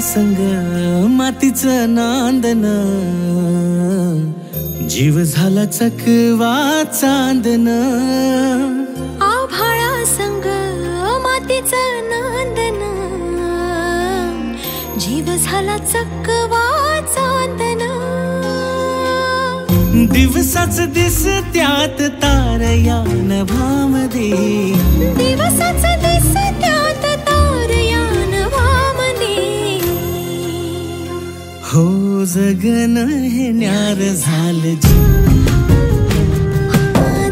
संग मातीचं नांदन, जीव झाला चकवा चांदन. आभाळा संग मातीचं नांदन, जीव झाला चकवा चांदन. दिवसाच दिस त्यात तार या नभामध्ये, दिवसाच दिस त्यात तार या नभामध्ये. हो जगन हे न्यार झालं जी,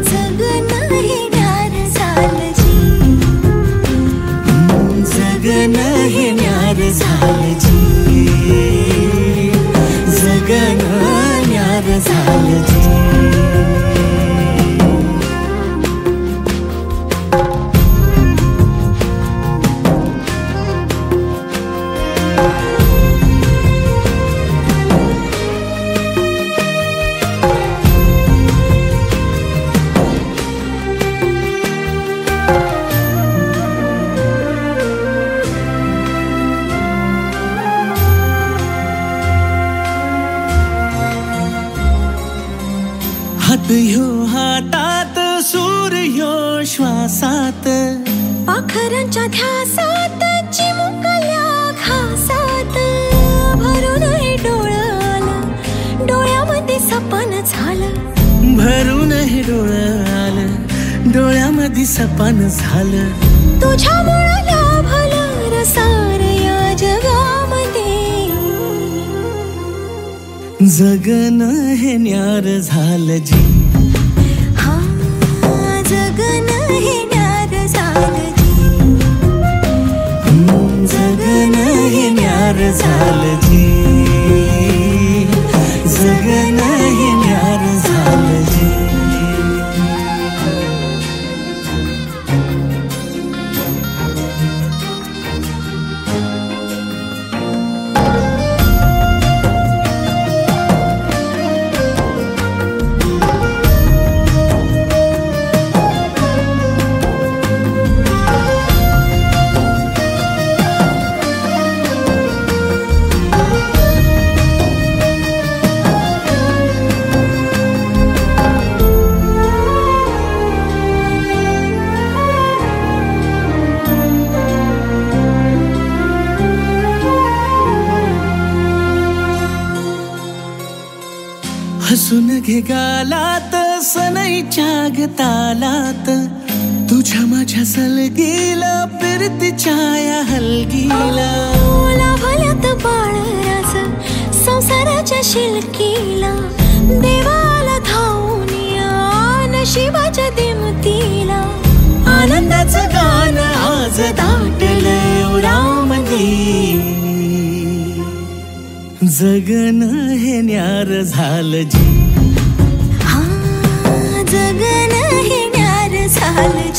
जगन हे न्यार झालं जी, जगन हे न्यार झालं जी, जगन न्यार झालं जी. हात ह्यो हातात, सूर ह्यो श्वासात, पाखरांच्या ध्यासात, चिमुकल्या घासात. भरून हे डोळं आलं, डोळ्यामध्ये सपन झालं. भरून हे डोळं आलं, डोळ्यामध्ये सपन झालं. तुझ्यामुळं लाभलं रसार या जगामध्ये. जगन हे न्यार झालं जी, हा जगन हे न्यार झालं जी, जगन हे न्यार झालं जी, जगन हे न्यार झालं जी. हसून घे गालात, सनईच्या गतालात, तुझ्या माझ्या सलगीला, फिरतीच्या या हलगीला. लाभल्यात बाळराज संसाराच्या शिलकीला. देवाला धावून या नशिबाच्या दिमतीला. आनंदाचं गाण आज दाटलं उरामध्ये. जगन हे न्यार झालं जी, हा जगन हे न्यार झालं जी.